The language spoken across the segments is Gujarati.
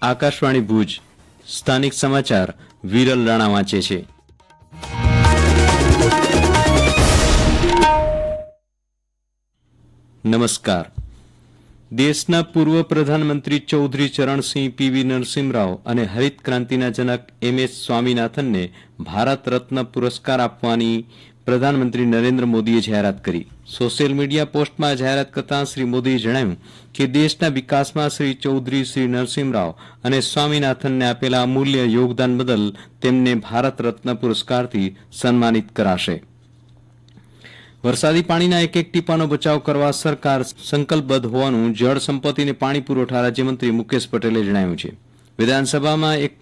આકાશવાણી ભુજ સ્થાનિક સમાચાર વિરલ રાણા વાંચે છે. નમસ્કાર. દેશના પૂર્વ પ્રધાનમંત્રી ચૌધરી ચરણસિંહ પીવી નરસિંહરાવ અને હરિત ક્રાંતિના જનક MS સ્વામીનાથનને ભારત રત્ન પુરસ્કાર આપવાની પ્રધાનમંત્રી નરેન્દ્ર મોદીએ જાહેરાત કરી. સોશિયલ મીડિયા પોસ્ટમાં જાહેરાત કરતા શ્રી મોદીએ જણાવ્યું કે દેશના વિકાસમાં શ્રી ચૌધરી, શ્રી નરસિંહરાવ અને સ્વામીનાથનને આપેલા અમૂલ્ય યોગદાન બદલ તેમને ભારત રત્ન પુરસ્કારથી સન્માનિત કરાશે. વરસાદી પાણીના એક એક ટીપાનો બચાવ કરવા સરકાર સંકલ્પબદ્ધ હોવાનું જળ સંપત્તિ અને પાણી પુરવઠા રાજ્યમંત્રી મુકેશ પટેલે જણાવ્યું છે. વિધાનસભામાં એક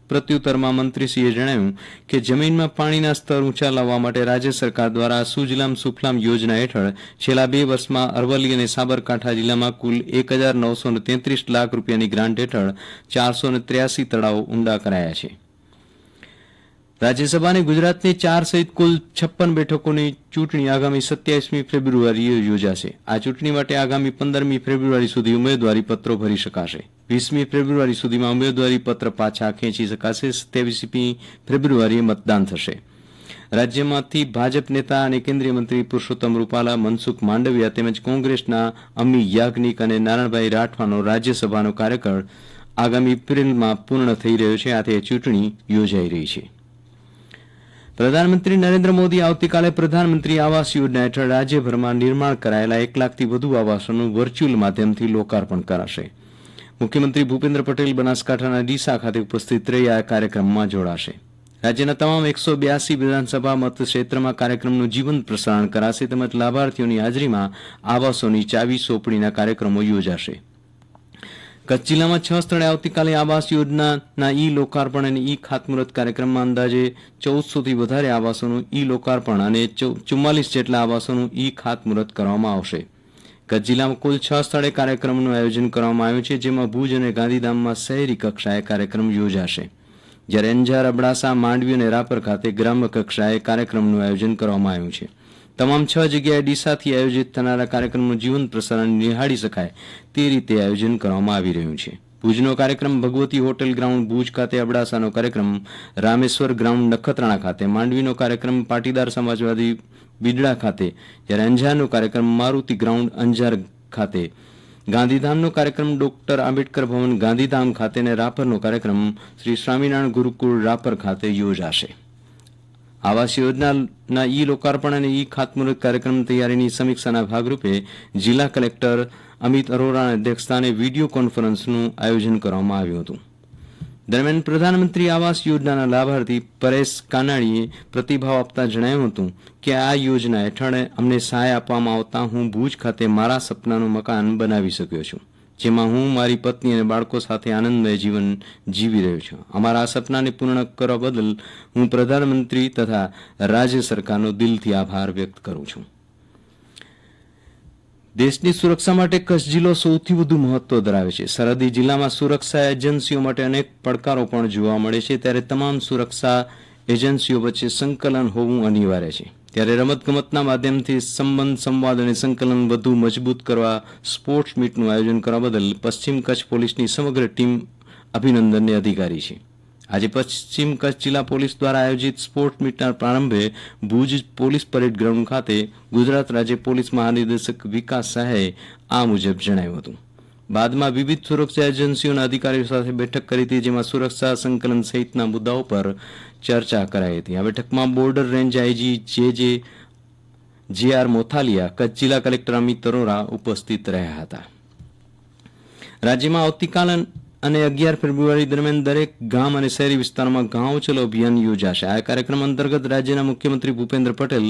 પ્રત્યુત્તરમાં મંત્રીશ્રીએ જણાવ્યું કે જમીનમાં પાણીના સ્તર ઊંચા લાવવા માટે રાજ્ય સરકાર દ્વારા સુજલામ સુફલામ યોજના હેઠળ છેલ્લા 2 વર્ષમાં અરવલ્લી અને સાબરકાંઠા જિલ્લામાં કુલ 1,933 લાખ રૂપિયાની ગ્રાન્ટ હેઠળ 483 તળાવો ઊંડા કરાયા છે. રાજ્યસભાની ગુજરાતની 4 સહિત કુલ 56 બેઠકોની ચૂંટણી આગામી 27મી ફેબ્રુઆરીએ યોજાશે. આ ચૂંટણી માટે આગામી 15મી ફેબ્રુઆરી સુધી ઉમેદવારી પત્રો ભરી શકાશે. 20મી ફેબ્રુઆરી સુધીમાં ઉમેદવારી પત્ર પાછા ખેંચી શકાશે. 27મી ફેબ્રુઆરીએ મતદાન થશે. રાજ્યમાંથી ભાજપ નેતા અને કેન્દ્રીય મંત્રી પુરુષોત્તમ રૂપાલા, મનસુખ માંડવિયા તેમજ કોંગ્રેસના અમી યાજ્ઞિક અને નારણભાઈ રાઠવાનો રાજ્યસભાનો કાર્યકાળ આગામી એપ્રિલમાં પૂર્ણ થઈ રહ્યો છે. આથી ચૂંટણી યોજાઈ રહી છે. પ્રધાનમંત્રી નરેન્દ્ર મોદી આવતીકાલે પ્રધાનમંત્રી આવાસ યોજના હેઠળ રાજ્યભરમાં નિર્માણ કરાયેલા 1 લાખથી વધુ આવાસોનું વર્ચ્યુઅલ માધ્યમથી લોકાર્પણ કરાશે. મુખ્યમંત્રી ભૂપેન્દ્ર પટેલ બનાસકાંઠાના ડીસા ખાતે ઉપસ્થિત રહી આ કાર્યક્રમમાં જોડાશે. રાજ્યના તમામ 182 વિધાનસભા મતક્ષેત્રમાં કાર્યક્રમનું જીવંત પ્રસારણ કરાશે તેમજ લાભાર્થીઓની હાજરીમાં આવાસોની ચાવી સોંપણીના કાર્યક્રમો યોજાશે. કચ્છ જિલ્લામાં 6 સ્થળે આવતીકાલે આવાસ યોજનાના લોકાર્પણ અને ખાતમુહૂર્ત કાર્યક્રમમાં અંદાજે 1400થી વધારે આવાસોનું લોકાર્પણ અને 44 જેટલા આવાસોનું ખાતમુહૂર્ત કરવામાં આવશે. કચ્છ જિલ્લામાં કુલ 6 સ્થળે કાર્યક્રમનું આયોજન કરવામાં આવ્યું છે, જેમાં ભુજ અને ગાંધીધામમાં શહેરી કક્ષાએ કાર્યક્રમ યોજાશે, જ્યારે અંજાર, અબડાસા, માંડવી અને રાપર ખાતે ગ્રામ્ય કક્ષાએ કાર્યક્રમનું આયોજન કરવામાં આવ્યું છે. તમામ 6 જગ્યાએ ડીસાથી આયોજિત થનારા કાર્યક્રમનું જીવંત પ્રસારણ નિહાળી શકાય તે રીતે આયોજન કરવામાં આવી રહ્યું છે. ભુજનો કાર્યક્રમ ભગવતી હોટેલ ગ્રાઉન્ડ ભુજ ખાતે, અબડાસાનો કાર્યક્રમ રામેશ્વર ગ્રાઉન્ડ નખત્રાણા ખાતે, માંડવીનો કાર્યક્રમ પાટીદાર સમાજવાદી બિદડા ખાતે, જ્યારે અંજારનો કાર્યક્રમ મારુતિ ગ્રાઉન્ડ અંજાર ખાતે, ગાંધીધામનો કાર્યક્રમ ડોક્ટર આંબેડકર ભવન ગાંધીધામ ખાતે અને રાપરનો કાર્યક્રમ શ્રી સ્વામિનારાયણ ગુરુકુળ રાપર ખાતે યોજાશે. આવાસ યોજનાના લોકાર્પણ અને ખાતમુહૂર્ત કાર્યક્રમ તૈયારીની સમીક્ષાના ભાગરૂપે જિલ્લા કલેક્ટર અમિત અરોરાના અધ્યક્ષસ્થાને વિડીયો કોન્ફરન્સનું આયોજન કરવામાં આવ્યું હતું. દરમિયાન પ્રધાનમંત્રી આવાસ યોજનાના લાભાર્થી પરેશ કાનાણીએ પ્રતિભાવ આપતા જણાવ્યું હતું કે આ યોજના હેઠળ અમને સહાય આપવામાં આવતા હું ભુજ ખાતે મારા સપનાનું મકાન બનાવી શક્યો છું, જેમાં હું, મારી પત્ની અને બાળકો સાથે આનંદમય જીવન જીવી રહ્યો છું. અમારા આ સપનાને પૂર્ણ કરવા બદલ હું પ્રધાનમંત્રી તથા રાજ્ય સરકારનો દિલથી આભાર વ્યક્ત કરું છું. દેશની સુરક્ષા માટે કચ્છ જિલ્લો સૌથી વધુ મહત્વ ધરાવે છે. સરહદી જિલ્લામાં સુરક્ષા એજન્સીઓ માટે અનેક પડકારો પણ જોવા મળે છે, ત્યારે તમામ સુરક્ષા એજન્સીઓ વચ્ચે સંકલન હોવું અનિવાર્ય છે. ત્યારે રમતગમતના માધ્યમથી સંબંધ, સંવાદ અને સંકલન વધુ મજબૂત કરવા સ્પોર્ટ્સ મીટનું આયોજન કરવા બદલ પશ્ચિમ કચ્છ પોલીસની સમગ્ર ટીમ અભિનંદનને અધિકારી છે. આજે પશ્ચિમ કચ્છ જિલ્લા પોલીસ દ્વારા આયોજિત સ્પોર્ટ્સ મીટના પ્રારંભે ભુજ પોલીસ પરેડ ગ્રાઉન્ડ ખાતે ગુજરાત રાજ્ય પોલીસ મહાનિદેશક વિકાસ સહાયે આ મુજબ જણાવ્યું હતું. બાદમાં વિવિધ સુરક્ષા એજન્સીઓના અધિકારીઓ સાથે બેઠક કરી હતી, જેમાં સુરક્ષા સંકલન સહિતના મુદ્દાઓ પર ચર્ચા કરાઈ હતી. આ બેઠકમાં border range IG J R. Mothaliya, Kutch જિલ્લા કલેક્ટર અમિત અરોરા ઉપસ્થિત રહ્યા હતા. રાજ્યમાં આવતીકાલ અને 11 ફેબ્રુઆરી દરમિયાન દરેક ગામ અને શહેરી વિસ્તારોમાં ગાંવ ચલો અભિયાન યોજાશે. આ કાર્યક્રમ અંતર્ગત રાજ્યના મુખ્યમંત્રી ભૂપેન્દ્ર પટેલ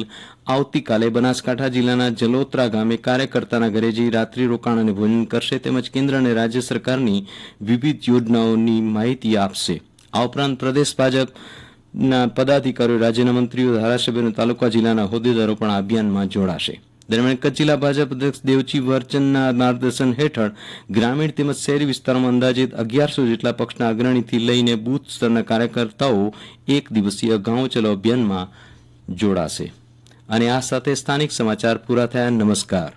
આવતીકાલે બનાસકાંઠા જિલ્લાના જલોત્રા ગામે કાર્યકર્તાના ઘરે જઈ રાત્રિ રોકાણ અને ભોજન કરશે તેમજ કેન્દ્ર અને રાજ્ય સરકારની વિવિધ યોજનાઓની માહિતી આપશે. આ ઉપરાંત પ્રદેશ ભાજપના પદાધિકારીઓ, રાજ્યના મંત્રીઓ, ધારાસભ્યો અને તાલુકા જિલ્લાના હોદ્દેદારો પણ આ અભિયાનમાં જોડાશે. દરમિયાન કચ્છ જિલ્લા ભાજપ અધ્યક્ષ દેવજી વર્ચનના માર્ગદર્શન હેઠળ ગ્રામીણ તેમજ શહેરી વિસ્તારોમાં અંદાજિત 1100 જેટલા પક્ષના અગ્રણીથી લઈને બૂથ સ્તરના કાર્યકર્તાઓ 1 દિવસીય ગાંવ ચલો અભિયાનમાં જોડાશે. અને આ સાથે સ્થાનિક સમાચાર પૂરા થયા. નમસ્કાર.